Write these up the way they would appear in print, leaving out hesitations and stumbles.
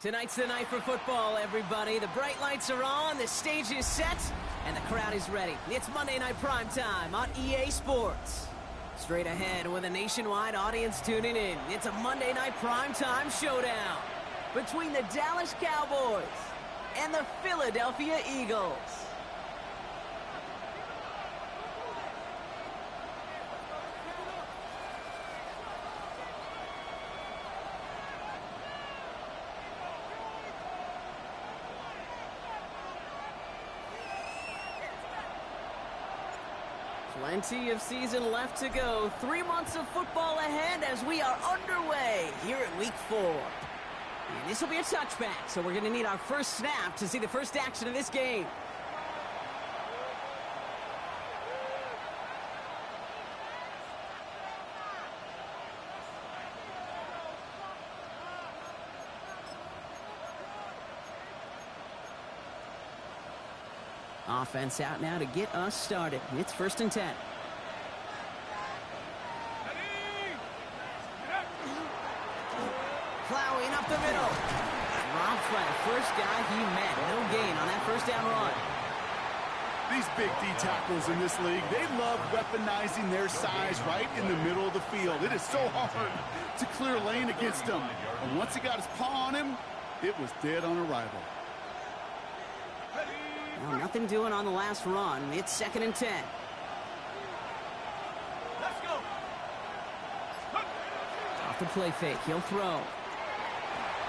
Tonight's the night for football, everybody. The bright lights are on, the stage is set, and the crowd is ready. It's Monday Night Primetime on EA Sports. Straight ahead with a nationwide audience tuning in, it's a Monday Night Primetime showdown between the Dallas Cowboys and the Philadelphia Eagles. Plenty of season left to go. 3 months of football ahead as we are underway here in Week 4. And this will be a touchback, so we're going to need our first snap to see the first action of this game. Offense out now to get us started. It's 1st and 10. Plowing up the middle. Robbed by the first guy he met. No gain on that first down run. These big D tackles in this league, they love weaponizing their size right in the middle of the field. It is so hard to clear a lane against them. And once he got his paw on him, it was dead on arrival. Well, nothing doing on the last run. It's 2nd and 10. Let's go. Off the play fake. He'll throw.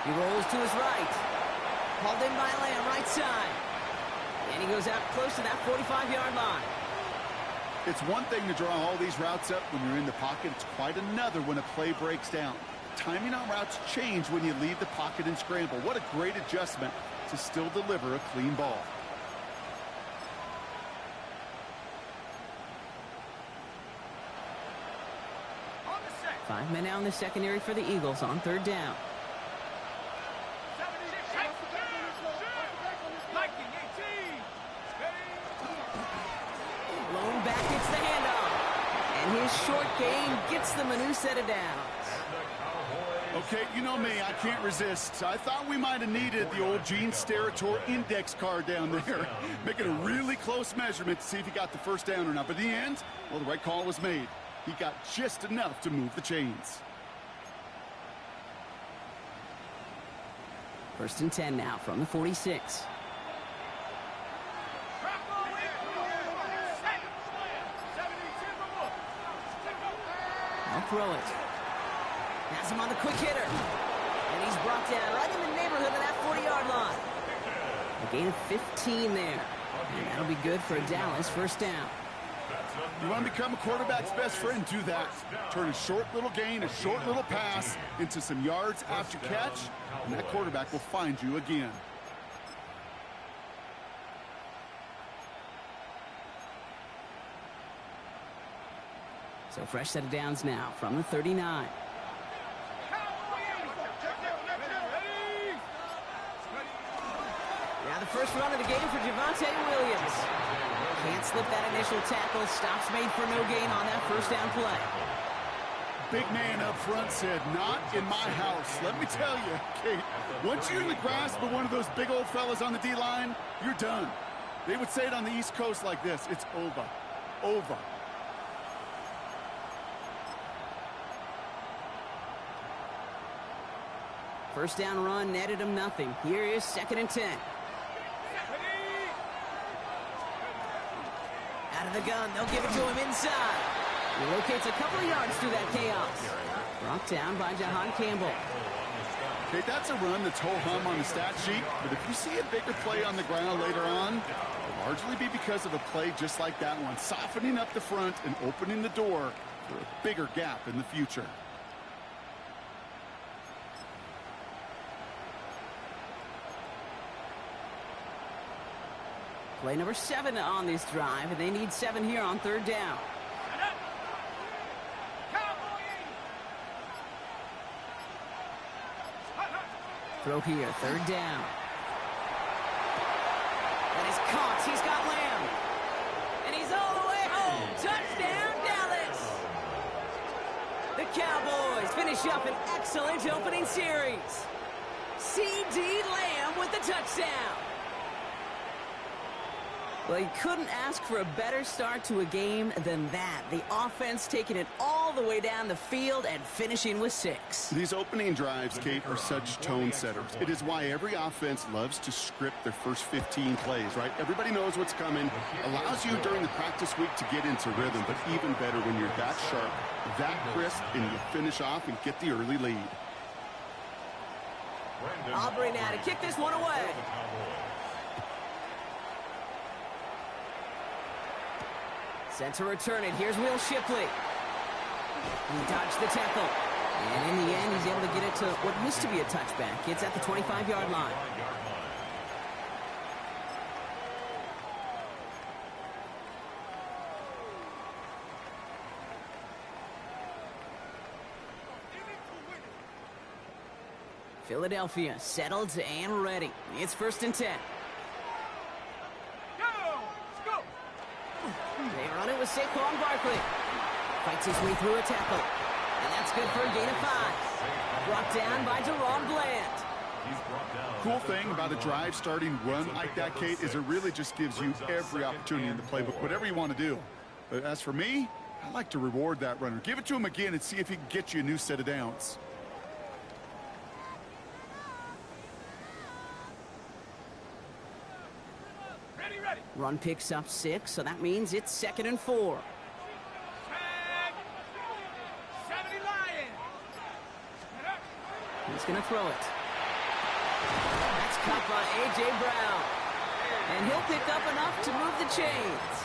He rolls to his right. Hauled in by Lamb, right side. And he goes out close to that 45-yard line. It's one thing to draw all these routes up when you're in the pocket. It's quite another when a play breaks down. Timing on routes change when you leave the pocket and scramble. What a great adjustment to still deliver a clean ball. 5 men out in the secondary for the Eagles on 3rd down. Blown back, gets the handoff. And his short gain gets them a new set of downs. Okay, you know me, I can't resist. I thought we might have needed the old Gene Steratore index card down there. Making a really close measurement to see if he got the first down or not. But in the end, well, the right call was made. He got just enough to move the chains. 1st and 10 now from the 46. I'll throw it. Has him on the quick hitter. And he's brought down right in the neighborhood of that 40-yard line. A gain of 15 there. And that'll be good for a Dallas 1st down. You want to become a quarterback's best friend, do that. Turn a short little gain, a short little pass into some yards after catch, and that quarterback will find you again. So fresh set of downs now from the 39. Now the first run of the game for Javonte Williams. Can't slip that initial tackle. Stops made for no gain on that first down play. Big man up front said, not in my house. Let me tell you, Kate, once you're in the grasp of one of those big old fellas on the D-line, you're done. They would say it on the East Coast like this, it's over. Over. First down run netted him nothing. Here is 2nd and 10. Out of the gun, they'll give it to him inside. He locates a couple of yards through that chaos. Brought down by Jahan Campbell. Okay, that's a run that's ho-hum on the stat sheet, but if you see a bigger play on the ground later on, it'll largely be because of a play just like that one, softening up the front and opening the door for a bigger gap in the future. Play number 7 on this drive, and they need 7 here on 3rd down. Throw here, 3rd down. That is caught. He's got Lamb. And he's all the way home. Touchdown, Dallas! The Cowboys finish up an excellent opening series. C.D. Lamb with the touchdown. Well, you couldn't ask for a better start to a game than that. The offense taking it all the way down the field and finishing with 6. These opening drives, Kate, are such tone setters. It is why every offense loves to script their first 15 plays, right? Everybody knows what's coming. Allows you during the practice week to get into rhythm, but even better when you're that sharp, that crisp, and you finish off and get the early lead. Aubrey now to kick this one away. Sent to return it. Here's Will Shipley. He dodged the tackle. And in the end, he's able to get it to what used to be a touchback. It's at the 25-yard line. Philadelphia settled and ready. It's 1st and 10. They run it with Saquon Barkley. Fights his way through a tackle. And that's good for a gain of 5. Brought down by Deron Bland. Cool thing about a drive starting run like that, Kate, is it really just gives you every opportunity in the playbook, whatever you want to do. But as for me, I like to reward that runner. Give it to him again and see if he can get you a new set of downs. Run picks up 6, so that means it's 2nd and 4. He's going to throw it. That's caught by A.J. Brown. And he'll pick up enough to move the chains.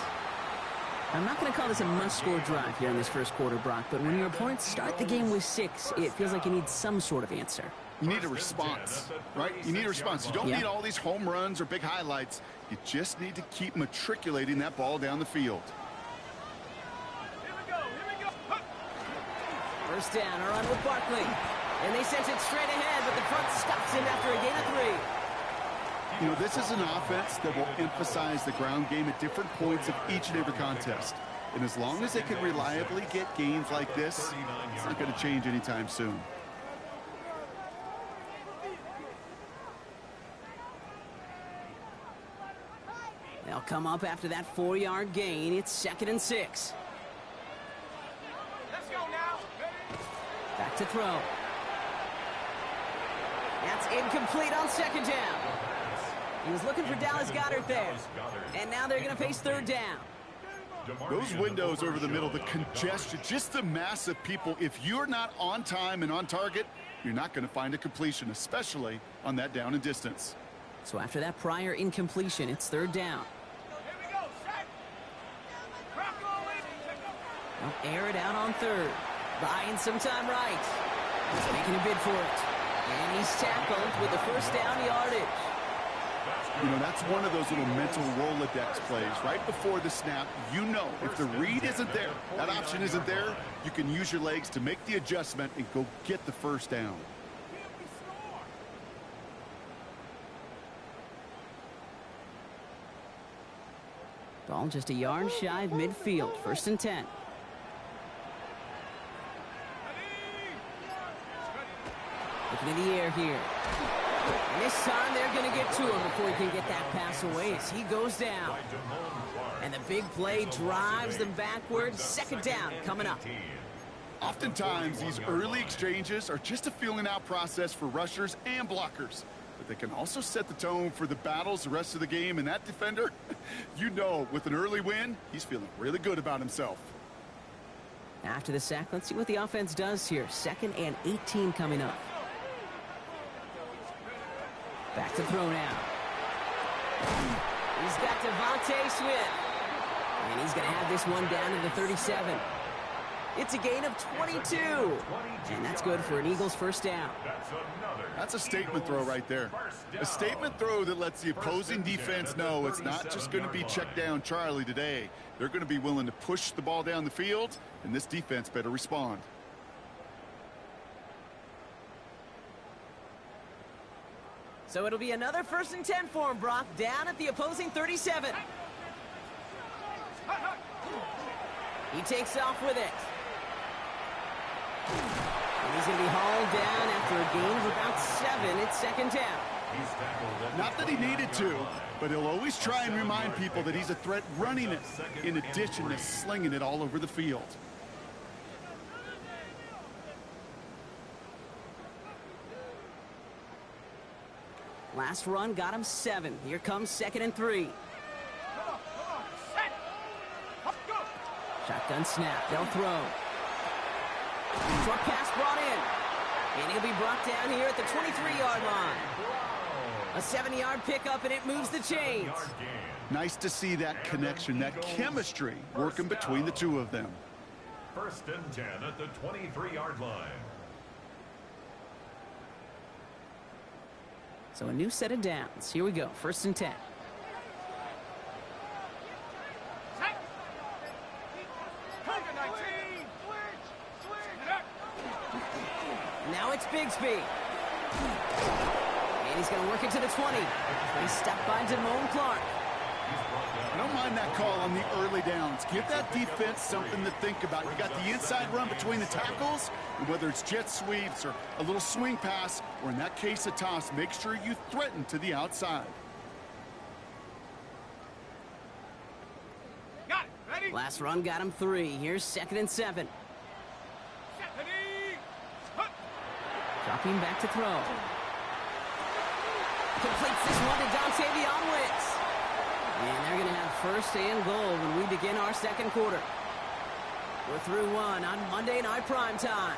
I'm not going to call this a must-score drive here in this first quarter, Brock, but when your opponents start the game with 6, it feels like you need some sort of answer. You need a response, right? You need a response. You don't need all these home runs or big highlights. You just need to keep matriculating that ball down the field. Here we go. First down, a run with Barkley. And they sent it straight ahead, but the front stops him after a gain of 3. You know, this is an offense that will emphasize the ground game at different points of each and every contest. And as long as they can reliably get gains like this, it's not going to change anytime soon. They'll come up after that 4-yard gain. It's 2nd and 6. Let's go now. Back to throw. That's incomplete on 2nd down. He was looking for Dallas Goedert there. And now they're going to face 3rd down. Those windows over the middle, the congestion, just the mass of people. If you're not on time and on target, you're not going to find a completion, especially on that down and distance. So after that prior incompletion, it's 3rd down. They'll air it out on 3rd. Buying some time right. He's making a bid for it. And he's tackled with the first down yardage. You know, that's one of those little mental Rolodex plays. Right before the snap, you know if the read isn't there, that option isn't there, you can use your legs to make the adjustment and go get the first down. Ball just a yard shy of midfield. 1st and 10. Looking in the air here. And this time they're going to get to him before he can get that pass away as he goes down. And the big play drives them backwards. 2nd down coming up. Oftentimes, these early exchanges are just a feeling-out process for rushers and blockers. But they can also set the tone for the battles the rest of the game. And that defender, you know, with an early win, he's feeling really good about himself. After the sack, let's see what the offense does here. 2nd and 18 coming up. Back to throw now. He's got Devontae Smith. And he's going to have this one down to the 37. It's a gain of 22. And that's good for an Eagles first down. That's a statement throw right there. A statement throw that lets the opposing defense know it's not just going to be check down Charlie today. They're going to be willing to push the ball down the field, and this defense better respond. So it'll be another 1st and 10 for him, Brock, down at the opposing 37. He takes off with it. And he's going to be hauled down after a gain of about 7. It's second down. Not that he needed to, but he'll always try and remind people that he's a threat running it in addition to slinging it all over the field. Last run got him 7. Here comes 2nd and 3. Shotgun snap. They'll throw. Short pass brought in. And he'll be brought down here at the 23-yard line. A 7-yard pickup, and it moves the chains. Nice to see that connection, that chemistry working between the two of them. 1st and 10 at the 23-yard line. So a new set of downs. Here we go. 1st and 10. Now it's Bigsby. And he's going to work it to the 20. He's stopped by Damone Clark. I don't mind that call on the early downs. Give that defense something to think about. You got the inside run between the tackles, and whether it's jet sweeps or a little swing pass, or in that case a toss, make sure you threaten to the outside. Got it. Ready? Last run got him 3. Here's 2nd and 7. Dropping back to throw. Completes this one to Dontavion Wicks. And they're going to have 1st and goal when we begin our 2nd quarter. We're through 1 on Monday Night Primetime.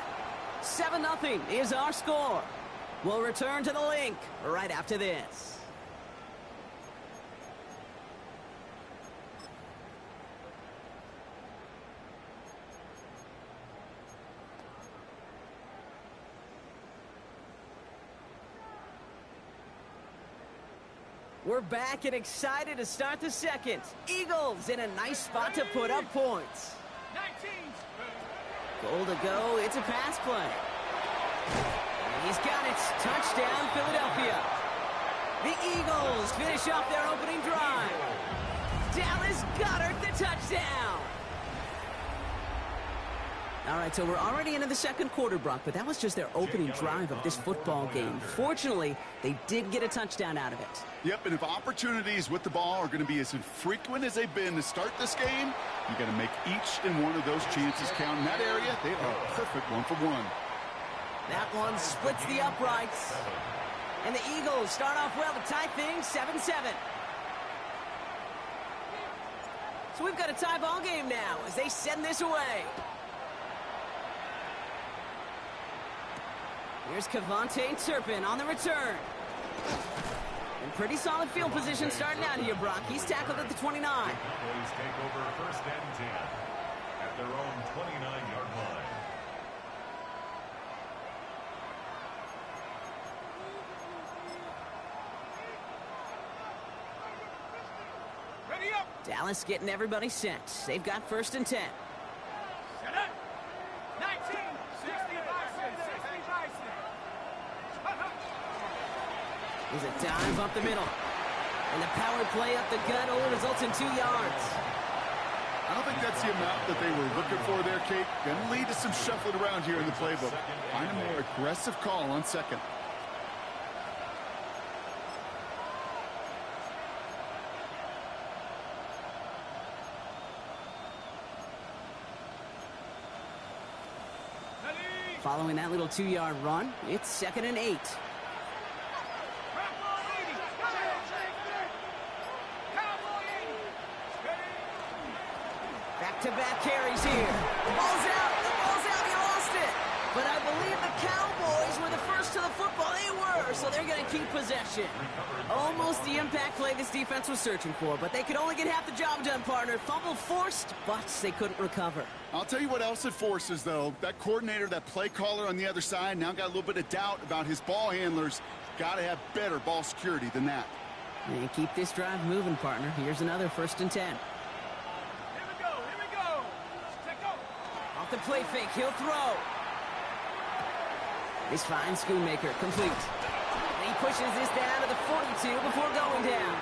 7-0 is our score. We'll return to the link right after this. We're back and excited to start the 2nd. Eagles in a nice spot to put up points. 19. Goal to go. It's a pass play. And he's got it. Touchdown, Philadelphia. The Eagles finish off their opening drive. Dallas Goedert the touchdown. All right, so we're already into the 2nd quarter, Brock, but that was just their opening drive of this football game. Fortunately, they did get a touchdown out of it. Yep, and if opportunities with the ball are going to be as infrequent as they've been to start this game, you got to make each and one of those chances count. In that area, they are a perfect 1-for-1. That one splits the uprights. And the Eagles start off well to tie things 7-7. So we've got a tie ball game now as they send this away. Here's Kevontae Turpin on the return. And pretty solid field position starting out here, Brock. He's tackled at the 29. Cowboys take over 1st and 10 at their own 29-yard line. Ready up. Dallas getting everybody set. They've got 1st and 10. Set up. 19. 60 Bison. 60 Bison. There's a dive up the middle. And the power play up the gut only results in 2 yards. I don't think that's the amount that they were looking for there, Kate. Going to lead to some shuffling around here in the playbook. Find a more aggressive call on 2nd. Following that little 2-yard run, it's 2nd and 8. Back-to-back carries here. The ball's out. The ball's out. He lost it. But I believe the Cowboys were the first to the football. They were, so they're going to keep possession. Almost the impact play this defense was searching for, but they could only get half the job done, partner. Fumble forced, but they couldn't recover. I'll tell you what else it forces, though. That coordinator, that play caller on the other side, now got a little bit of doubt about his ball handlers. Got to have better ball security than that. And keep this drive moving, partner. Here's another 1st and 10. Here we go. Here we go. Take go. Off the play fake, he'll throw. This fine Schoonmaker complete. And he pushes this down to the 42 before going down.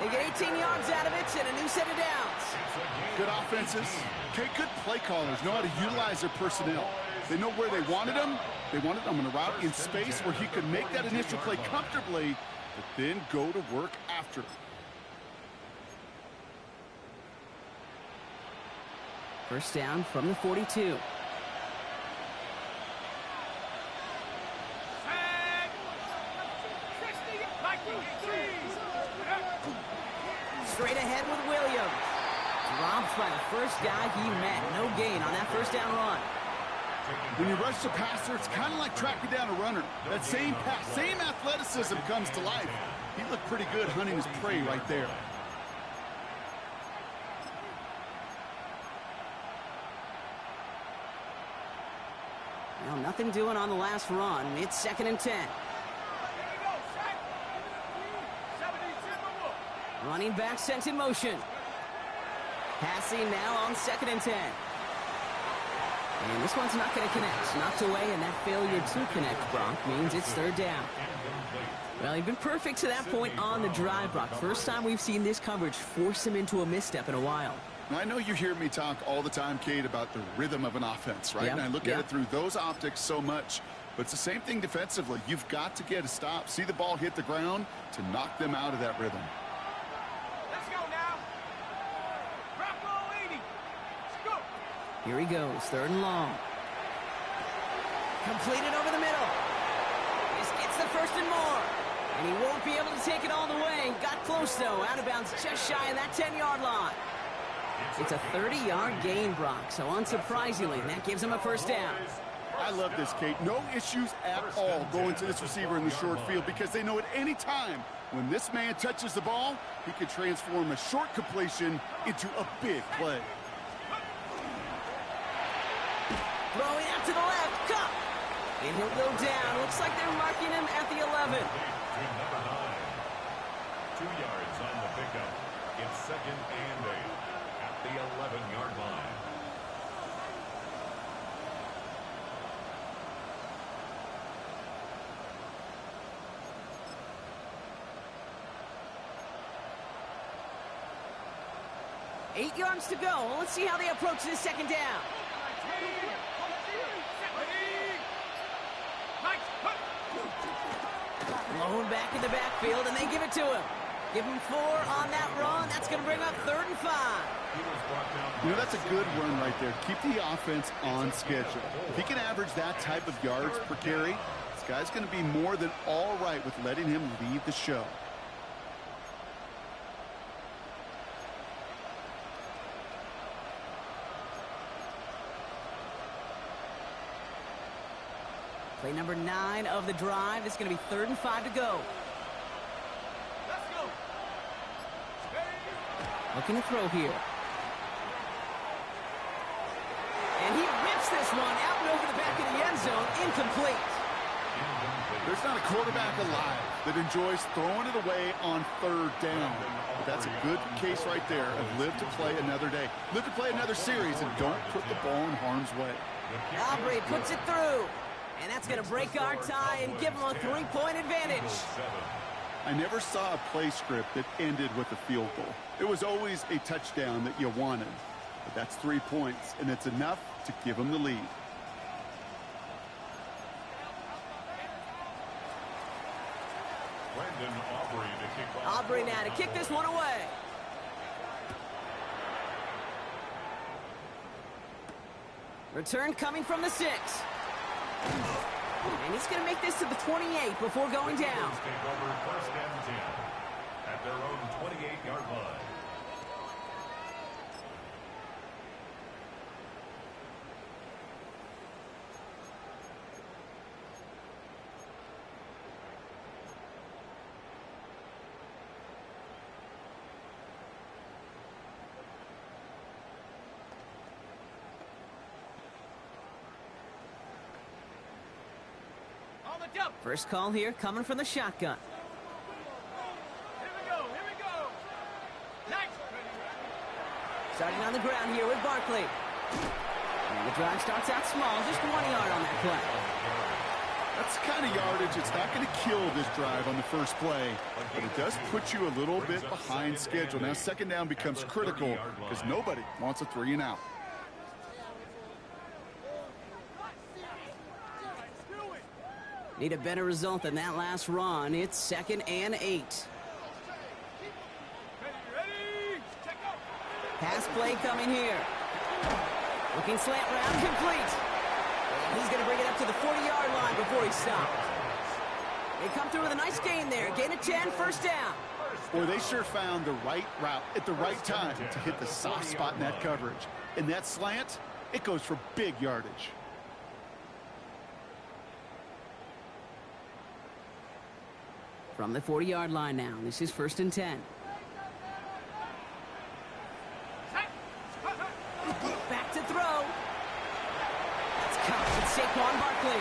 They get 18 yards out of it and a new set of downs. Good offenses. Okay, good play callers know how to utilize their personnel. They know where they wanted them. They wanted them on a route in space where he could make that initial play comfortably, but then go to work after. First down from the 42. Straight ahead with Williams. Dropped by the first guy he met. No gain on that first down run. When you rush the passer, it's kind of like tracking down a runner. That same pass, same athleticism comes to life. He looked pretty good hunting his prey right there. Well, nothing doing on the last run. It's 2nd and 10. Running back sent in motion. Passing now on 2nd and 10. And this one's not going to connect. Knocked away, and that failure to connect, Brock, means it's 3rd down. Well, he's been perfect to that point on the drive, Brock. First time we've seen this coverage force him into a misstep in a while. Now, I know you hear me talk all the time, Kate, about the rhythm of an offense, right? Yep. And I look at it through those optics so much. But it's the same thing defensively. You've got to get a stop, see the ball hit the ground to knock them out of that rhythm. Let's go now. Drop ball 80. Let's go. Here he goes, 3rd and long. Completed over the middle. This gets the 1st and more. And he won't be able to take it all the way. Got close, though. Out of bounds just shy of that 10-yard line. It's a 30-yard gain, Brock. So unsurprisingly, that gives him a 1st down. I love this, Kate. No issues at all going to this receiver in the short field because they know at any time when this man touches the ball, he can transform a short completion into a big play. Throwing out to the left. Cup. And he'll go down. Looks like they're marking him at the 11. Number 9. 2 yards on the pickup. It's 2nd and 8 at the 11-yard line. Eight yards to go. Let's see how they approach this 2nd down. Blown back in the backfield, and they give it to him. Give him 4 on that run. That's going to bring up 3rd and 5. You know, that's a good run right there. Keep the offense on schedule. If he can average that type of yards per carry, this guy's going to be more than all right with letting him lead the show. Play number 9 of the drive. It's going to be 3rd and 5 to go. Let's go. Looking to throw here. And he rips this one out and over the back of the end zone. Incomplete. There's not a quarterback alive that enjoys throwing it away on 3rd down. But that's a good case right there of live to play another day. Live to play another series and don't put the ball in harm's way. Aubrey puts it through. And that's going to break our tie and give them a 3-point advantage. I never saw a play script that ended with a field goal. It was always a touchdown that you wanted. But that's 3 points, and it's enough to give them the lead. Aubrey now to kick this one away. Return coming from the 6. And he's going to make this to the 28 before going down. Take over 1st and 10 at their own 28-yard line. First call here coming from the shotgun. Here we go. Here we go. Nice. Starting on the ground here with Barkley. And the drive starts out small, just 1 yard on that play. That's the kind of yardage it's not going to kill this drive on the first play, but it does put you a little bit behind schedule. Now second down becomes critical because nobody wants a 3 and out. Need a better result than that last run. It's 2nd and 8. Pass play coming here. Looking slant round, complete. He's going to bring it up to the 40-yard line before he stops. They come through with a nice gain there. Gain of 10, first down. Boy, they sure found the right route at the right time to hit the soft spot in that coverage. And that slant, it goes for big yardage. From the 40-yard line now. This is 1st and 10. Back to throw. That's caught with Saquon Barkley.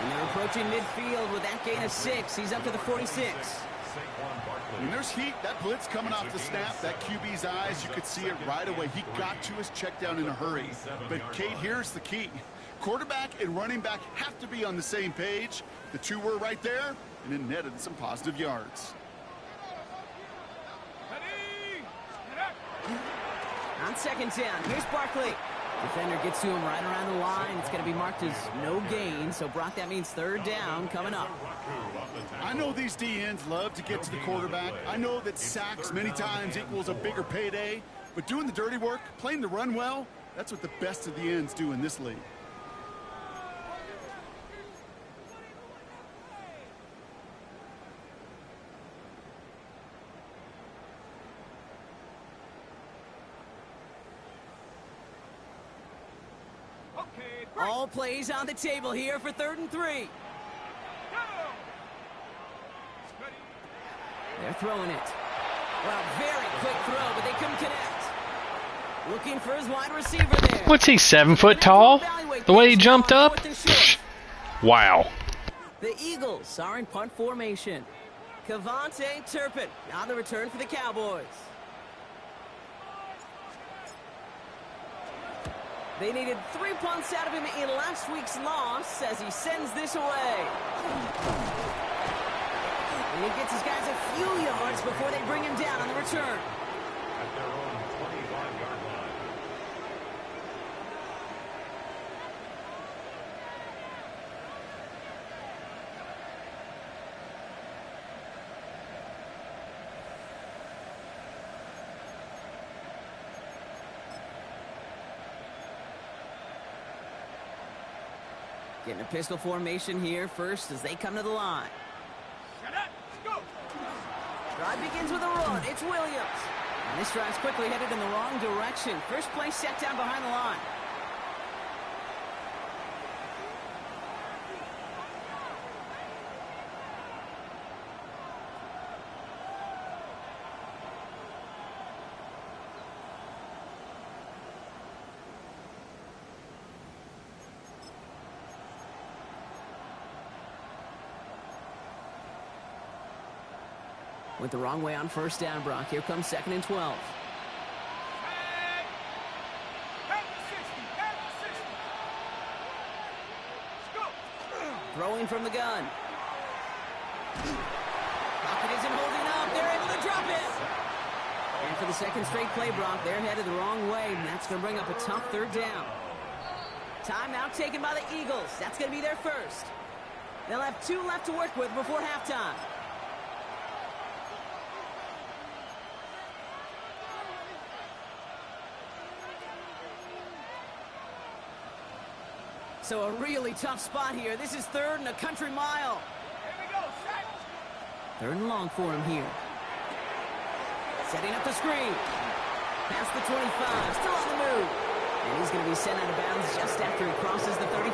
And they're approaching midfield with that gain of 6. He's up to the 46. When there's heat, that blitz coming off the snap, that QB's eyes, you could see it right away. He got to his check down in a hurry. But, Kate, here's the key. Quarterback and running back have to be on the same page. The two were right there, and it netted some positive yards. On 2nd down, here's Barkley. Defender gets to him right around the line. It's going to be marked as no gain. So, Brock, that means 3rd down coming up. I know these D-ends love to get to the quarterback. I know that sacks many times equals a bigger payday. But doing the dirty work, playing the run well, that's what the best of the ends do in this league. All plays on the table here for 3rd and 3. They're throwing it. Well, very quick throw, but they couldn't connect. Looking for his wide receiver there. What's he, 7 foot tall? The way he jumped up? Wow. The Eagles are in punt formation. Cavante Turpin on the return for the Cowboys. They needed 3 punts out of him in last week's loss as he sends this away. And he gets his guys a few yards before they bring him down on the return. At their own 25-yard line. Getting a pistol formation here first as they come to the line. Drive begins with a run. It's Williams. And this drive's quickly headed in the wrong direction. First play set down behind the line. Went the wrong way on 1st down, Brock. Here comes 2nd and 12. Throwing from the gun. Pocket isn't holding up. They're able to drop it. And for the 2nd straight play, Brock, they're headed the wrong way, and that's going to bring up a tough 3rd down. Timeout taken by the Eagles. That's going to be their first. They'll have 2 left to work with before halftime. So a really tough spot here. This is 3rd and a country mile. Here we go, set. 3rd and long for him here. Setting up the screen. Past the 25, still on the move. And he's going to be sent out of bounds just after he crosses the 35.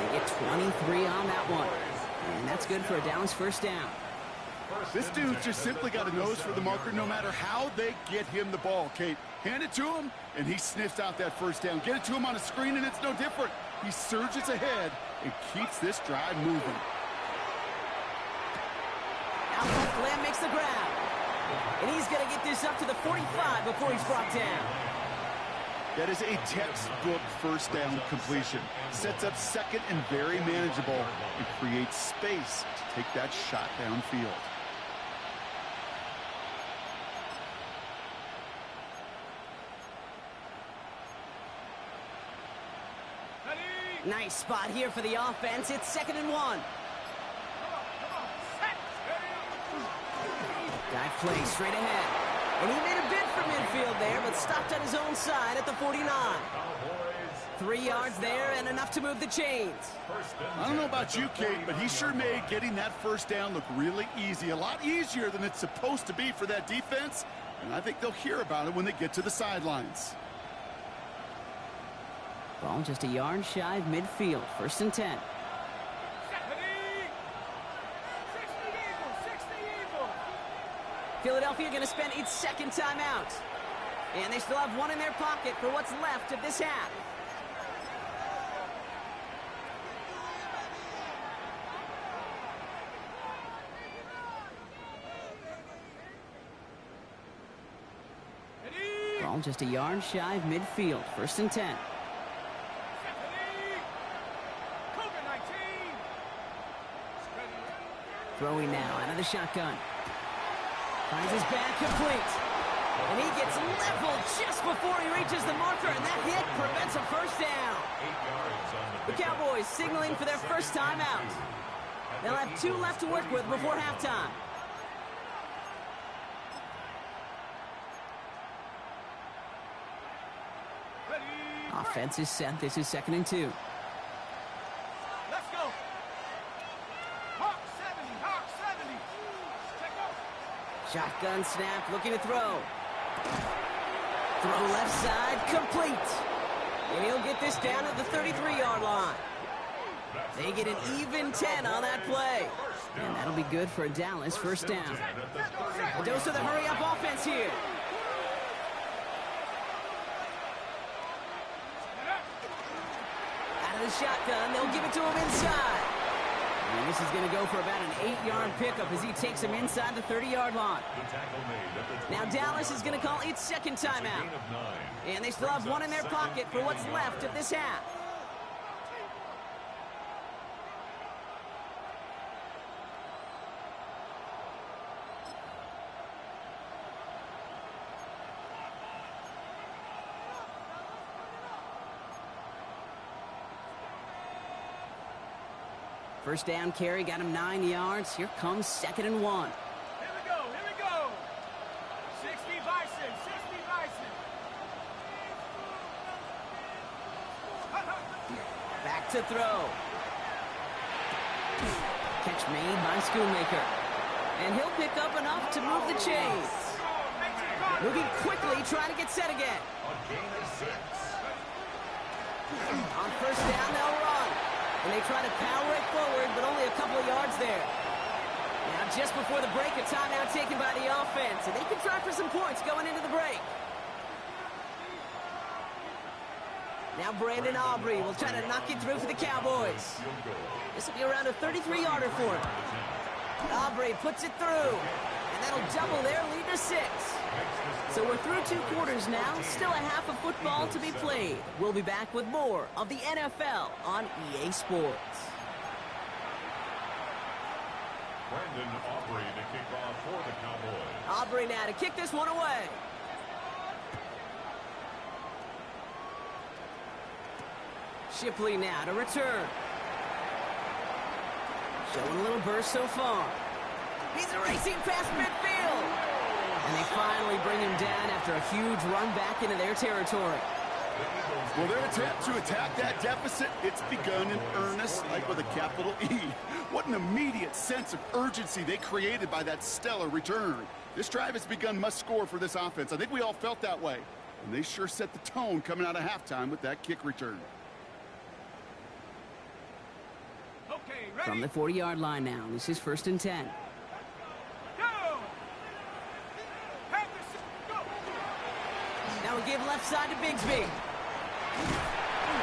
They get 23 on that one. And that's good for a Dallas 1st down. This dude's just simply got a nose for the marker no matter how they get him the ball, Kate. Hand it to him, and he sniffs out that 1st down. Get it to him on a screen, and it's no different. He surges ahead and keeps this drive moving. Alphonse Lamb makes the grab. And he's going to get this up to the 45 before he's brought down. That is a textbook first down completion. Sets up second and very manageable and creates space to take that shot downfield. Nice spot here for the offense. It's 2nd and 1. Dive play straight ahead. And he made a bid for midfield there, but stopped on his own side at the 49. 3 yards there and enough to move the chains. I don't know about you, Kate, but he sure made getting that first down look really easy. A lot easier than it's supposed to be for that defense. And I think they'll hear about it when they get to the sidelines. Ball just a yard shy of midfield. 1st and 10. Philadelphia going to spend its 2nd timeout. And they still have one in their pocket for what's left of this half. Ball just a yard shy of midfield. 1st and 10. Throwing now out of the shotgun. Finds his back complete. And he gets leveled just before he reaches the marker, and that hit prevents a first down. The Cowboys signaling for their first time out. They'll have 2 left to work with before halftime. Offense is set. This is 2nd and 2. Let's go. Hawk 70, Hawk 70. Shotgun snap, looking to throw. Throw left side, complete. And he'll get this down at the 33-yard line. They get an even 10 on that play. And that'll be good for a Dallas first down. A dose of the hurry-up offense here. Out of the shotgun, they'll give it to him inside. And this is going to go for about an 8-yard pickup as he takes him inside the 30-yard line. Now Dallas is going to call its 2nd timeout. And they still have one in their pocket for what's left of this half. First down carry got him 9 yards. Here comes 2nd and 1. Here we go, here we go. 60 Bison, 60 Bison. Back to throw. Catch made by Schoonmaker. And he'll pick up enough to move the chains. Moving quickly, trying to get set again. On first down, they'll run. And they try to power it forward, but only a couple of yards there. Now, just before the break, a timeout taken by the offense. And they can try for some points going into the break. Now Brandon Aubrey will try to knock it through for the Cowboys. This will be around a 33-yarder for him. Aubrey puts it through. And that'll double their lead to 6. So we're through 2 quarters now. Still a half of football to be played. We'll be back with more of the NFL on EA Sports. Brandon Aubrey to kick off for the Cowboys. Aubrey now to kick this one away. Shipley now to return. Showing a little burst so far. He's racing past midfield. And they finally bring him down after a huge run back into their territory. Well, their attempt to attack that deficit, it's begun in earnest, like with a capital E. What an immediate sense of urgency they created by that stellar return. This drive has begun must score for this offense. I think we all felt that way. And they sure set the tone coming out of halftime with that kick return. Okay, ready? From the 40-yard line now, this is 1st and 10. Now we give left side to Bigsby.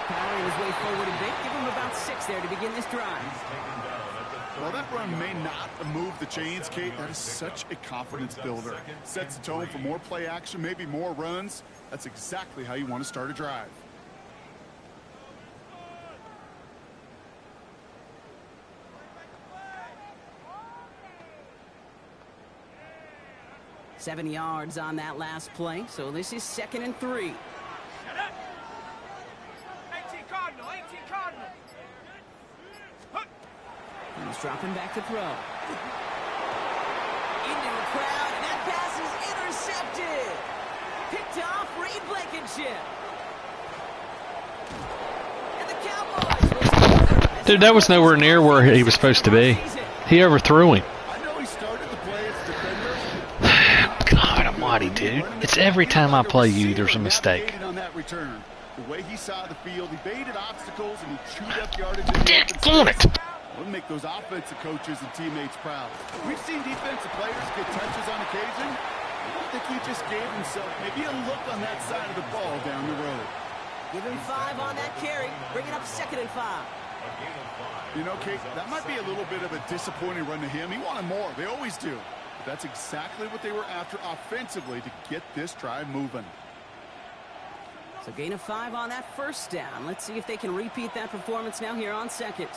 Powering his way forward a bit. Give him about 6 there to begin this drive. He's taken down at the While that run may not move the chains, Kate, that is such a confidence builder. Sets the tone for more play action, maybe more runs. That's exactly how you want to start a drive. Seven yards on that last play, so this is 2nd and 3. Shut up. 18 Cardinal, 18 Cardinal. He's dropping back to throw. Into the crowd, and that pass is intercepted. Picked off Reed Blankenship. And the Cowboys. Dude, that was nowhere near where he was supposed to be. He overthrew him. I know he started the play as a defender. God almighty, dude. It's every time I play you, there's a mistake. On that return, the way he saw the field, he baited obstacles and he chewed up yardage. On it. We'll make those offensive coaches and teammates proud. We've seen defensive players get touches on occasion. I don't think he just gave himself maybe a look on that side of the ball down the road. Give him 5 on that carry. Bring it up 2nd and 5. You know, Kate, that might be a little bit of a disappointing run to him. He wanted more. They always do. But that's exactly what they were after offensively to get this drive moving. So gain of 5 on that first down. Let's see if they can repeat that performance now here on 2nd.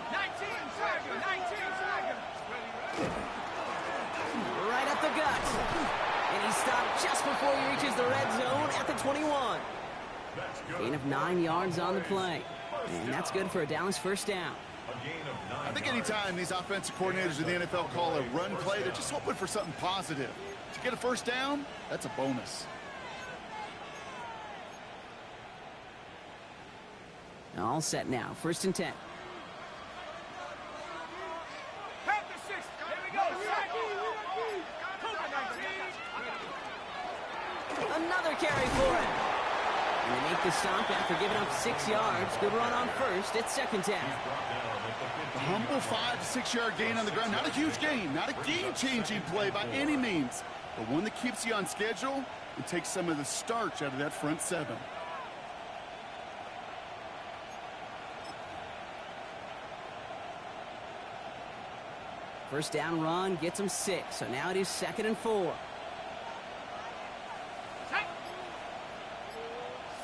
19 Tiger. Right up the gut. And he stopped just before he reaches the red zone at the 21. Gain of 9 yards on the play. And that's good for a Dallas first down. I think anytime these offensive coordinators in the NFL call a run play, they're just hoping for something positive. To get a first down, that's a bonus. All set now. 1st and 10. Panther 6. Here we go. Another carry for him. And they make the stop after giving up 6 yards. Good run on first. It's 2nd down. A humble 5 to 6 yard gain on the ground. Not a huge gain. Not a game-changing play by any means. But one that keeps you on schedule and takes some of the starch out of that front 7. First down run gets him 6. So now it is 2nd and 4.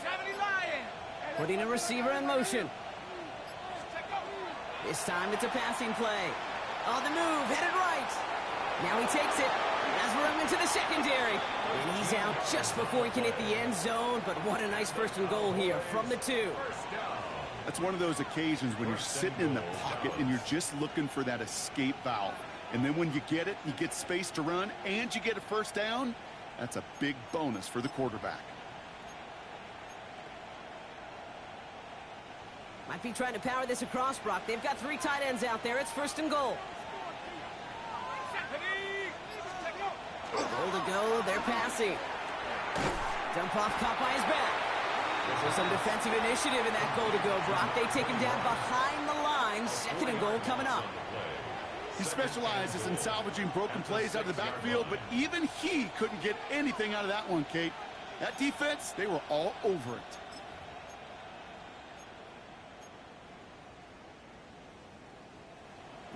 70 Lion. Putting a receiver in motion. This time it's a passing play. On the move, headed right. Now he takes it. Has room into the secondary. And he's out just before he can hit the end zone. But what a nice 1st and goal here from the 2. That's one of those occasions when you're sitting in the pocket and you're just looking for that escape valve. And then when you get it, you get space to run, and you get a first down. That's a big bonus for the quarterback. Might be trying to power this across, Brock. They've got 3 tight ends out there. It's 1st and goal. Goal to go. They're passing. Dump off caught by his back. There's some defensive initiative in that goal to go, Brock. They take him down behind the line. 2nd and goal coming up. He specializes in salvaging broken plays out of the backfield, but even he couldn't get anything out of that one, Kate. That defense, they were all over it.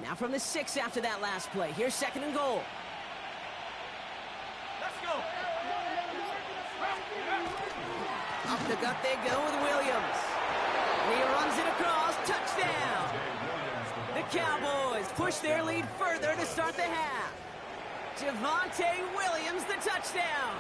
Now from the 6 after that last play. Here's 2nd and goal. Let's go. Up the gut they go with Williams. And he runs it across. Touchdown. The Cowboys push their lead further to start the half. Javonte Williams, the touchdown.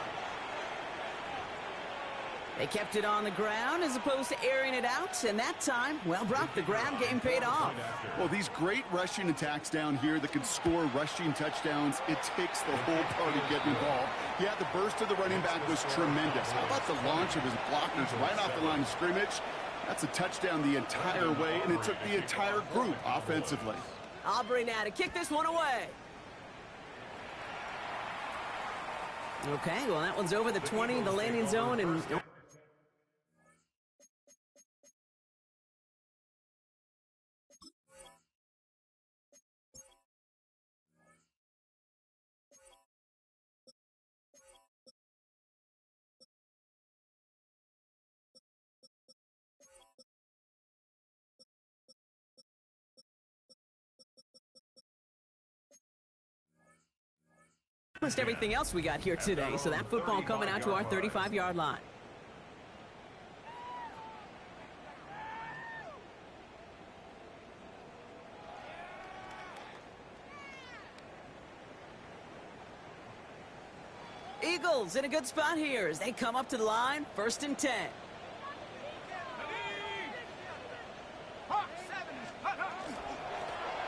They kept it on the ground as opposed to airing it out. And that time, well, Brock, the ground game paid off. Well, these great rushing attacks down here that can score rushing touchdowns, it takes the whole party getting involved. Yeah, the burst of the running back was tremendous. How about the launch of his blockers right off the line of scrimmage? That's a touchdown the entire way, and it took the entire group offensively. Aubrey now to kick this one away. Okay, well, that one's over the 20, the landing zone, and Almost everything else we got here today, so that football coming out to our 35-yard line. Eagles in a good spot here as they come up to the line, 1st and 10.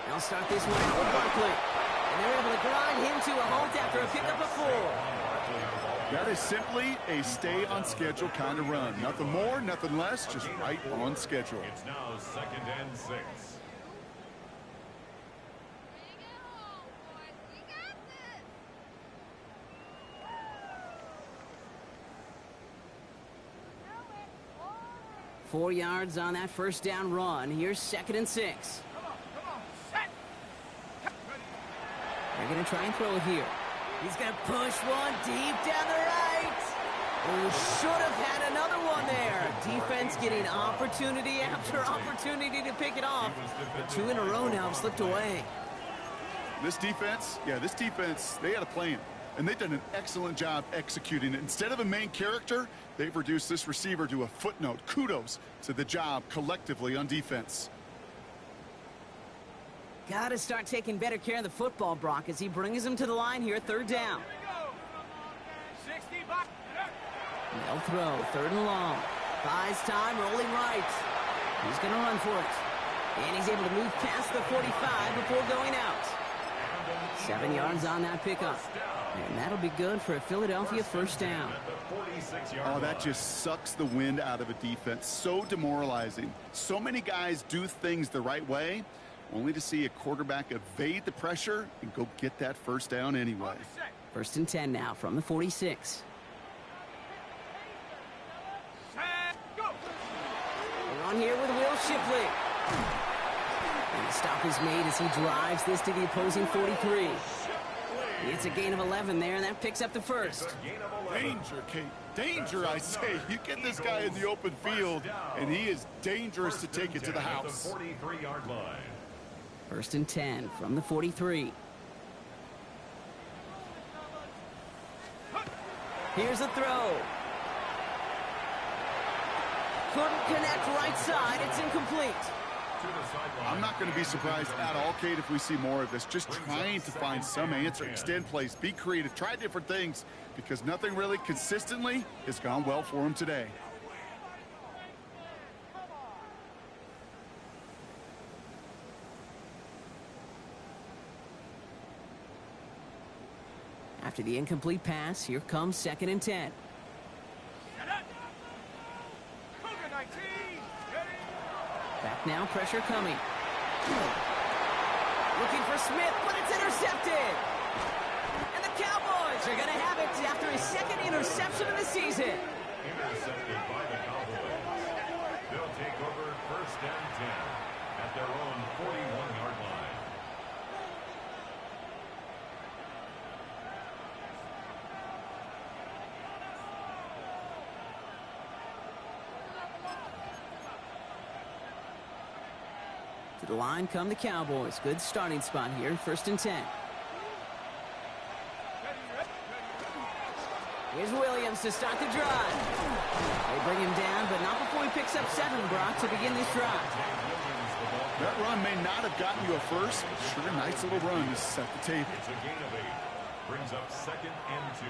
They'll start this one out with Barkley. And they're able to grind him to a halt after a pickup of 4. That is simply a stay-on-schedule kind of run. Nothing more, nothing less, just right on schedule. It's now 2nd and 6. Four yards on that first down run. Here's 2nd and 6. They're going to try and throw it here. He's going to push one deep down the right. Oh, should have had another one there. Defense getting opportunity after opportunity to pick it off. But 2 in a row now have slipped away. This defense, they had a plan. And they've done an excellent job executing it. Instead of a main character, they've reduced this receiver to a footnote. Kudos to the job collectively on defense. Got to start taking better care of the football, Brock, as he brings him to the line here, 3rd down. They'll throw, 3rd and long. Buys time, rolling right. He's going to run for it. And he's able to move past the 45 before going out. 7 yards on that pickup. And that'll be good for a Philadelphia 1st down. Oh, that just sucks the wind out of a defense. So demoralizing. So many guys do things the right way, only to see a quarterback evade the pressure and go get that 1st down anyway. 1st and 10 now from the 46. We're on here with Will Shipley. And the stop is made as he drives this to the opposing 43. It's a gain of 11 there, and that picks up the 1st. Danger, Kate. Danger, I say. You get this guy in the open field, and he is dangerous to take it to the house. 43-yard line. 1st and 10 from the 43. Here's a throw. Couldn't connect right side. It's incomplete. I'm not going to be surprised at all, Kate, if we see more of this. Just trying to find some answer, extend plays, be creative, try different things, because nothing really consistently has gone well for him today. After the incomplete pass, here comes 2nd and 10. Back now, pressure coming. Looking for Smith, but it's intercepted. And the Cowboys are going to have it after his 2nd interception of the season. Intercepted by the Cowboys. They'll take over 1st and 10 at their own 41-yard line. To the line come the Cowboys. Good starting spot here, 1st and 10. Here's Williams to start the drive. They bring him down, but not before he picks up 7, Brock, to begin this drive. That run may not have gotten you a first, but sure, nice little run to set the table. It's a gain of 8. Brings up 2nd and 2.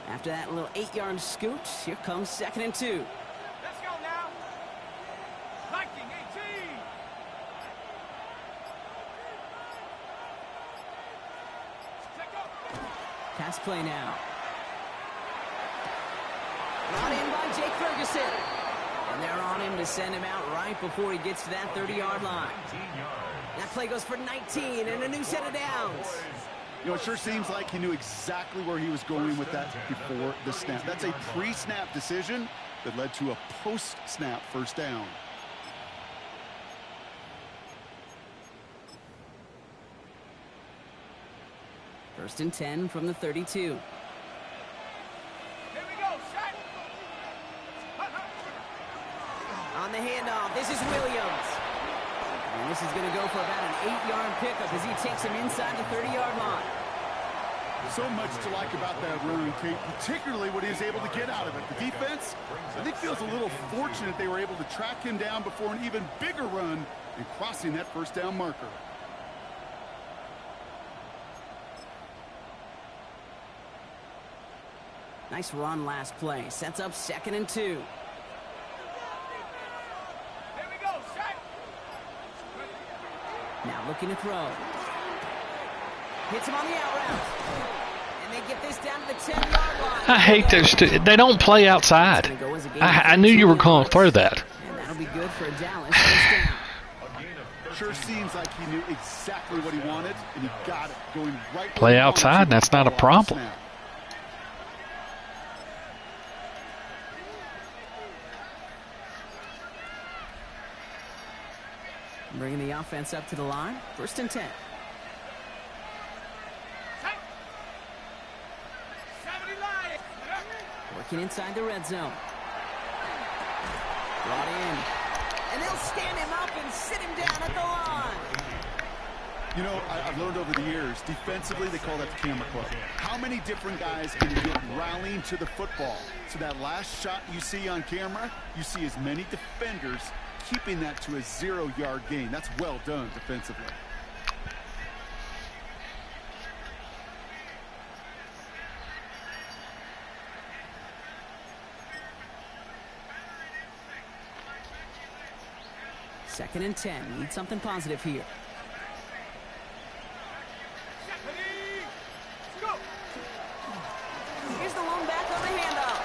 After that little 8-yard scoot, here comes 2nd and 2. Let's go now. Viking 18. Pass play now. Brought in by Jake Ferguson. And they're on him to send him out right before he gets to that 30-yard line. That play goes for 19 and a new set of downs. You know, it sure seems like he knew exactly where he was going with that before the snap. That's a pre-snap decision that led to a post-snap 1st down. First and 10 from the 32. Here we go, set. On the handoff, this is Williams. And this is going to go for about an 8-yard pickup as he takes him inside the 30-yard line. So much to like about that run, Kate, particularly what he was able to get out of it. The defense, I think, feels a little fortunate they were able to track him down before an even bigger run and crossing that first down marker. Nice run last play. Sets up 2nd and 2. Here we go, set. Now looking to throw. Hits him on the out route. And they get this down to the 10-yard line. I hate those two. They don't play outside. I knew you were going to throw that. And that'll be good for a Dallas first down. Sure seems like he knew exactly what he wanted, and he got it. Going right Play outside, that's not a problem. Bringing the offense up to the line. First and 10. Working inside the red zone. Brought in. And they'll stand him up and sit him down at the line. You know, I've learned over the years, defensively, they call that the camera club. How many different guys can you get rallying to the football? So that last shot you see on camera, you see as many defenders keeping that to a 0-yard gain. That's well done defensively. Second and 10. Need something positive here. Here's the lone back on the handoff.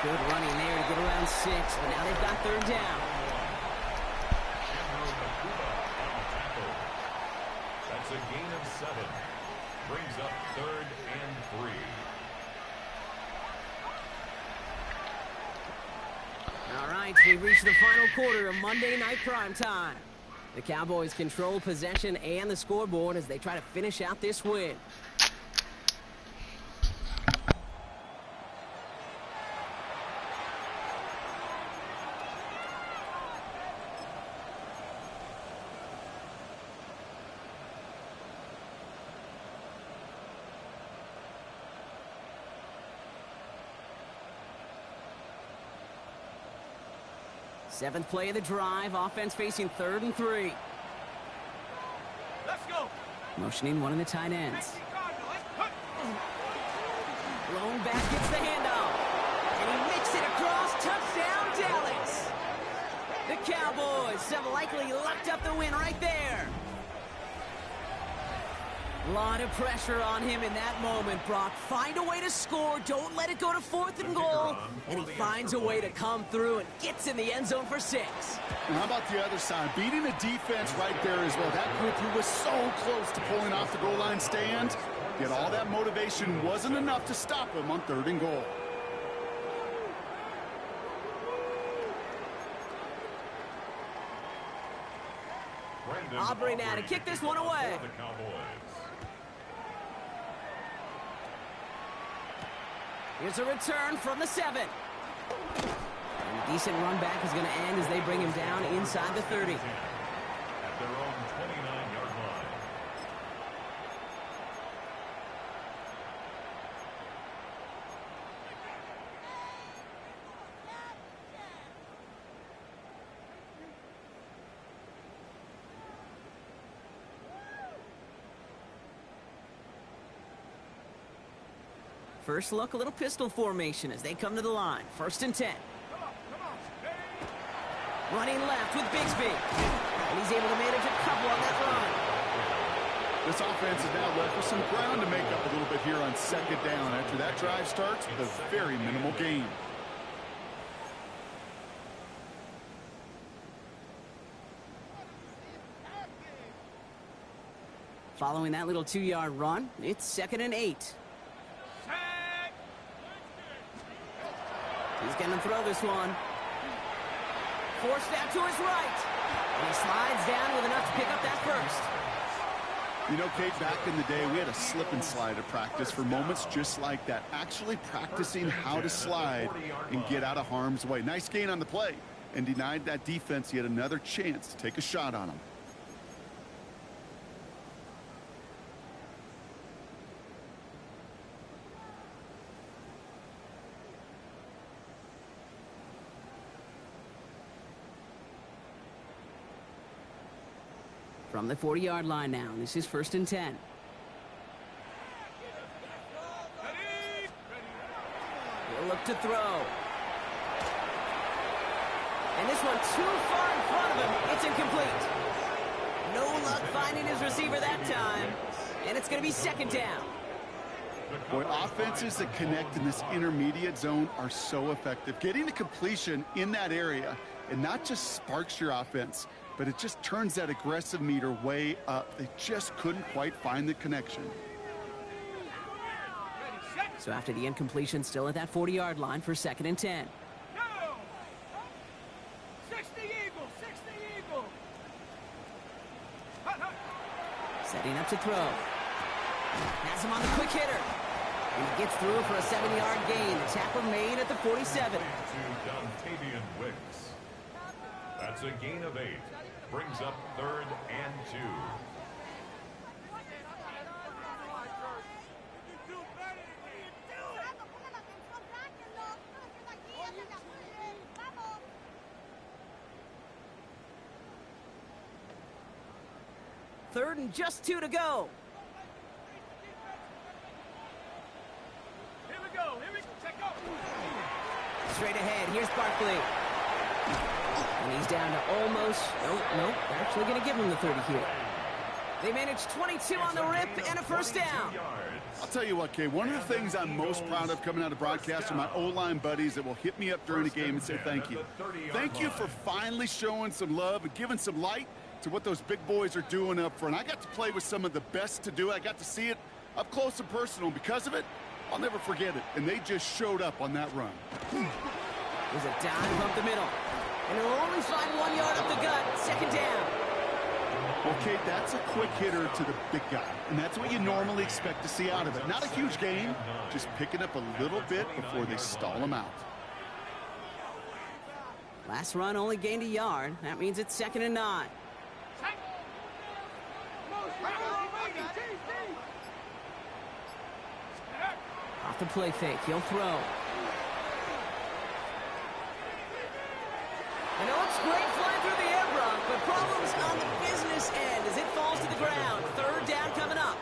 Good running there to get around 6, but now they've got 3rd down. That's a gain of 7. Brings up 3rd and 3. All right, we reached the final quarter of Monday Night Primetime. The Cowboys control possession and the scoreboard as they try to finish out this win. Seventh play of the drive. Offense facing 3rd and 3. Let's go. Motioning one of the tight ends. Lone back gets the handoff. And he makes it across. Touchdown, Dallas. The Cowboys have likely locked up the win right there. A lot of pressure on him in that moment, Brock. Find a way to score. Don't let it go to 4th and goal. And he finds a way to come through and gets in the end zone for 6. And how about the other side? Beating the defense right there as well. That group who was so close to pulling off the goal line stand, yet all that motivation wasn't enough to stop him on 3rd and goal. Aubrey now to kick this one away. Here's a return from the 7. And a decent run back is going to end as they bring him down inside the 30. At their own 29-yard line. First look, a little pistol formation as they come to the line. First and 10. Running left with Bigsby. And he's able to manage a couple on that run. This offense is now left with some ground to make up a little bit here on 2nd down. After that drive starts with a very minimal gain. Following that little 2-yard run, it's 2nd and 8. He's going to throw this one. Forced out to his right. And he slides down with enough to pick up that first. You know, Kate, back in the day, we had a slip and slide at practice for moments just like that. Actually practicing how to slide and get out of harm's way. Nice gain on the play, and denied that defense yet another chance to take a shot on him. From the 40-yard line now, this is 1st and 10. He'll look to throw. And this one too far in front of him. It's incomplete. No luck finding his receiver that time. And it's going to be 2nd down. Boy, offenses that connect in this intermediate zone are so effective. Getting the completion in that area, and not just sparks your offense, but it just turns that aggressive meter way up. They just couldn't quite find the connection. So after the incompletion, still at that 40-yard line for 2nd and 10. Setting up to throw. Has him on the quick hitter. And he gets through for a 7-yard gain. The tackle made at the 47. That's a gain of 8. Brings up 3rd and 2. Third and just 2 to go. Here we go. Check go. Straight ahead, here's Barkley. And he's down to almost, nope, they're actually going to give him the 30 here. They managed 22 on the rip and a 1st down. I'll tell you what, Kay, one of the things I'm most proud of coming out of broadcast are my O-line buddies that will hit me up during the game and say thank you. Thank you for finally showing some love and giving some light to what those big boys are doing up front. I got to play with some of the best to do it. I got to see it up close and personal. Because of it, I'll never forget it. And they just showed up on that run. There's a dive up the middle. And he'll only find 1 yard up the gut. 2nd down. Okay, that's a quick hitter to the big guy. And that's what you normally expect to see out of it. Not a huge gain, just picking up a little bit before they stall him out. Last run only gained a yard. That means it's 2nd and 9. Off the play fake, he'll throw. And it looks great flying through the air, Brock, but problems on the business end as it falls to the ground. 3rd down coming up.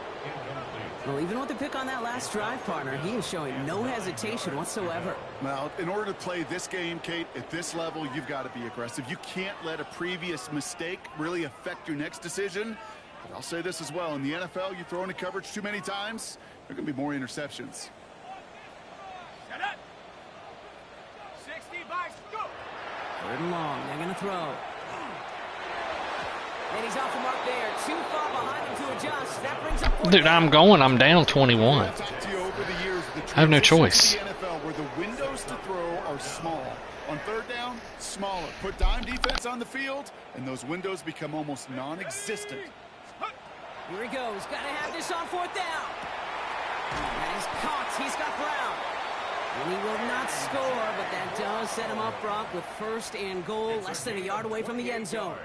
Well, even with the pick on that last drive, partner, he is showing no hesitation whatsoever. Well, in order to play this game, Kate, at this level, you've got to be aggressive. You can't let a previous mistake really affect your next decision. But I'll say this as well. In the NFL, you throw into coverage too many times, there are going to be more interceptions. 60 by go. 3rd and long, they're going to throw. And he's off the mark there. Too far behind him to adjust. That brings up Dude, I'm going. I'm down 21. I have no choice. The NFL where the windows to throw are small. On 3rd down, smaller. Put dime defense on the field, and those windows become almost non-existent. Here he goes. Got to have this on 4th down. And he's caught. He's got Brown. And he will not score, but that does set him up, Brock, with 1st and goal, less than a yard away from the end zone.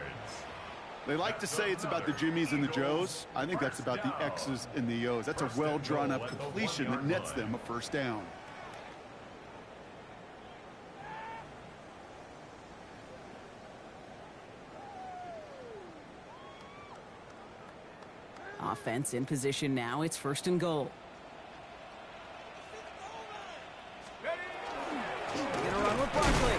They like to say it's about the Jimmies and the Joes. I think that's about the X's and the O's. That's a well-drawn-up completion that nets them a 1st down. Offense in position now. It's 1st and goal. They're gonna run with Barkley.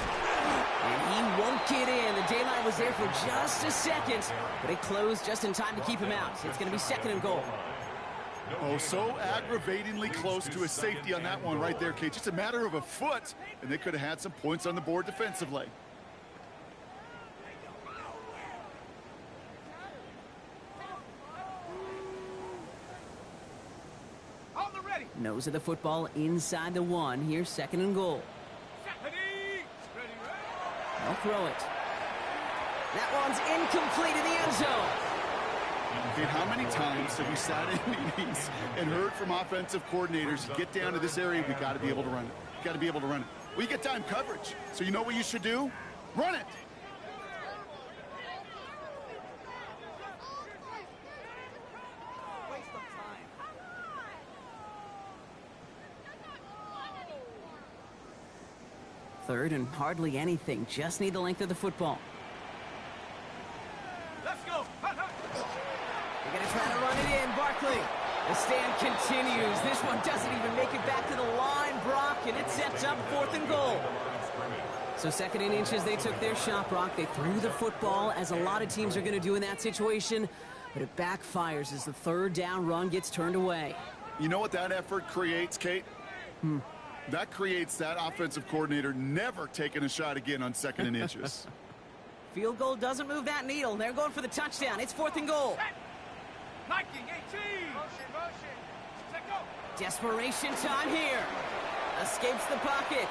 And he won't get in. The daylight was there for just a second, but it closed just in time to keep him out. It's going to be 2nd and goal. Oh, so aggravatingly close to a safety on that one right there, Kate. Just a matter of a foot, and they could have had some points on the board defensively. Nose of the football inside the 1. Here's 2nd and goal. They'll throw it. That one's incomplete in the end zone. Okay, how many times have we sat in meetings and heard from offensive coordinators, get down to this area, we got to be able to run it. Got to be able to run it. We get time coverage. So you know what you should do? Run it. Third and hardly anything. Just need the length of the football. Let's go. They're going to try to run it in. Barkley. The stand continues. This one doesn't even make it back to the line, Brock, and it sets up 4th and goal. So 2nd and inches, they took their shot, Brock. They threw the football, as a lot of teams are going to do in that situation, but it backfires as the 3rd down run gets turned away. You know what that effort creates, Kate? That creates that offensive coordinator never taking a shot again on 2nd and inches. Field goal doesn't move that needle. They're going for the touchdown. It's 4th and goal. Liking 18. Motion. Let go. Desperation time here. Escapes the pocket.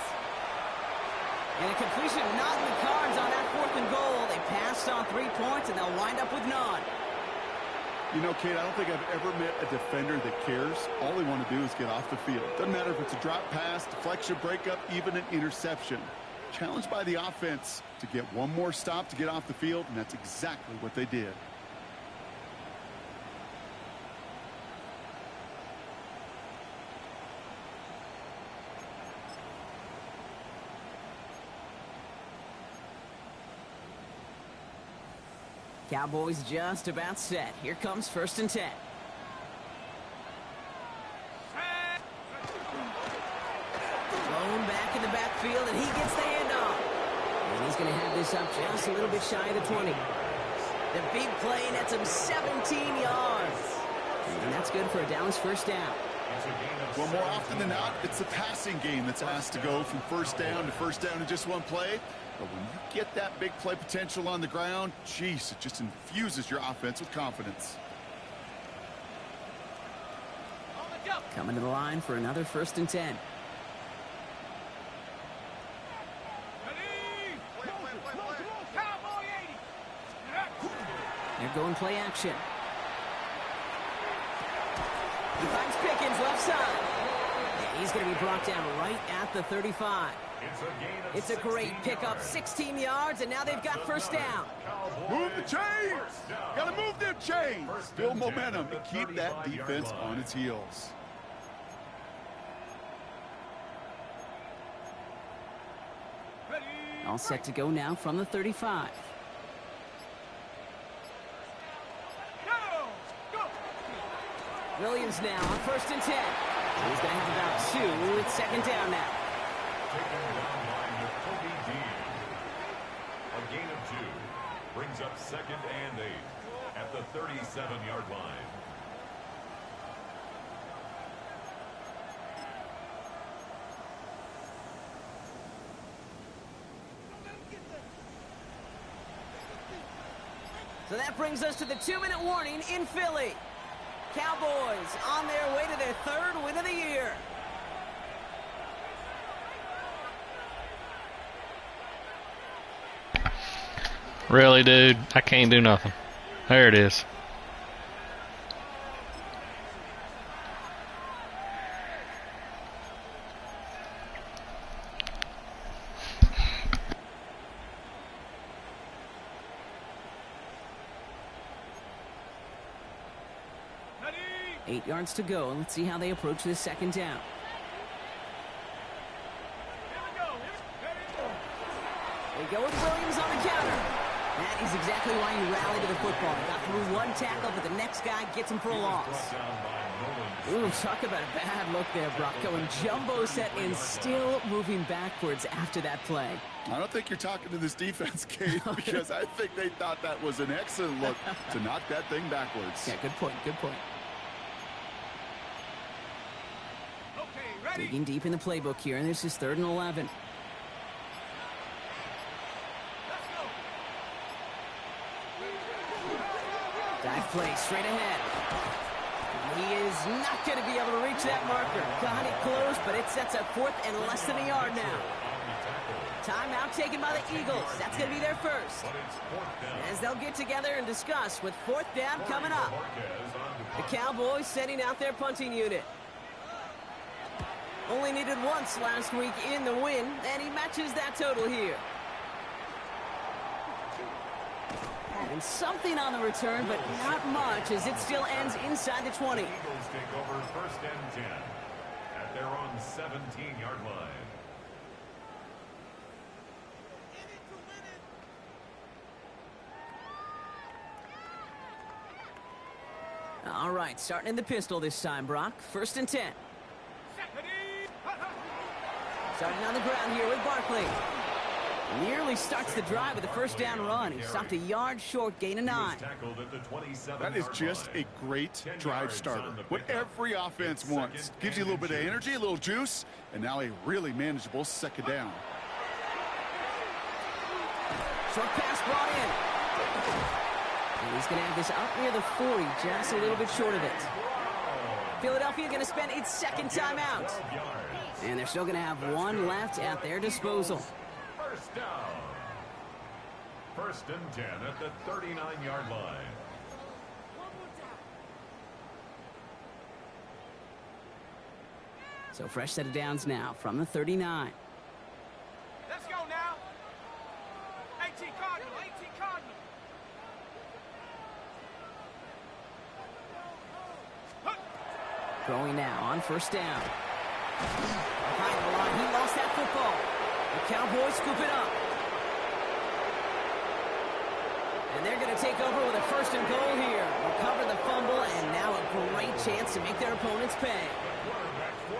And a completion not in the cards on that 4th and goal. They passed on 3 points, and they'll wind up with none. You know, Kate, I don't think I've ever met a defender that cares. All they want to do is get off the field. Doesn't matter if it's a drop pass, deflection, breakup, even an interception. Challenged by the offense to get one more stop to get off the field, and that's exactly what they did. Cowboys just about set. Here comes 1st and 10. Thrown back in the backfield, and he gets the handoff. And he's going to have this up just a little bit shy of the 20. The big play nets him 17 yards. And that's good for a Dallas 1st down. Well, more often than not, it's the passing game that's asked to go from 1st down to 1st down in just one play. But when you get that big play potential on the ground, geez, it just infuses your offense with confidence. Coming to the line for another 1st and 10. They're going play action. He finds Pickens left side. And he's going to be brought down right at the 35. It's a great pickup, 16 yards, and now they've got 1st down. Move the chains! Gotta move them chains! Build momentum and keep that defense on its heels. All set to go now from the 35. Williams now on 1st and 10. He's going to have about 2. It's 2nd down now. Taken down by Jacoby Dean. A gain of 2 brings up 2nd and 8 at the 37-yard line. So that brings us to the 2-minute warning in Philly. Cowboys on their way to their 3rd win of the year. Really, dude? I can't do nothing. There it is. Ready? 8 yards to go. Let's see how they approach this 2nd down. Here we go. They go with Williams on the counter. That is exactly why you rally to the football. Got through one tackle, but the next guy gets him for a loss. Ooh, talk about a bad look there, Brock. Going jumbo set and still moving backwards after that play. I don't think you're talking to this defense, Kate, because I think they thought that was an excellent look to knock that thing backwards. Yeah, good point, good point. Okay, ready? Digging deep in the playbook here, and this is 3rd and 11. Dive play straight ahead. He is not going to be able to reach that marker. Got it close, but it sets up 4th and less than a yard now. Timeout taken by the Eagles. That's going to be their first. But it's fourth down. As they'll get together and discuss with fourth down coming up. The Cowboys setting out their punting unit. Only needed once last week in the win, and he matches that total here. And something on the return, but not much, as it still ends inside the 20. The Eagles take over first and 10 at their own 17-yard line. All right, starting in the pistol this time, Brock. First and 10. Starting on the ground here with Barkley. Nearly starts the drive with a first down run. He stopped a yard short, gain of 9. That is just a great drive starter. What every offense wants. Gives you a little bit of energy, a little juice, and now a really manageable second down. Short pass brought in. And he's going to have this up near the 40, just a little bit short of it. Philadelphia going to spend its second timeout. And they're still going to have one left at their disposal. First down. First and 10 at the 39-yard line. So fresh set of downs now from the 39. Let's go now. 18 Cardinal, 18 Cardinal. Throwing now on first down. Behind the line, he lost that football. The Cowboys scoop it up. And they're going to take over with a first and goal here. Recover the fumble, and now a great chance to make their opponents pay.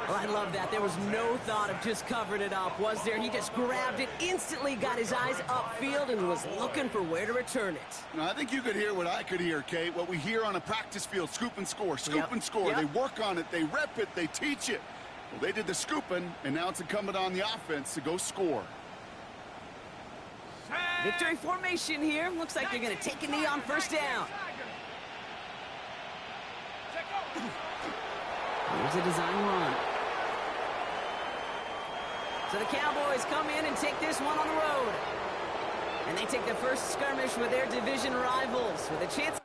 Well, I love that. There was no thought of just covering it up, was there? He just grabbed it, instantly got his eyes upfield, and was looking for where to return it. I think you could hear what I could hear, Kate. What we hear on a practice field, scoop and score, scoop and score. They work on it, they rep it, they teach it. Well, they did the scooping, and now it's incumbent on the offense to go score. Victory formation here. Looks like they're going to take a knee on first down. Here's a design run. So the Cowboys come in and take this one on the road. And they take the first skirmish with their division rivals with a chance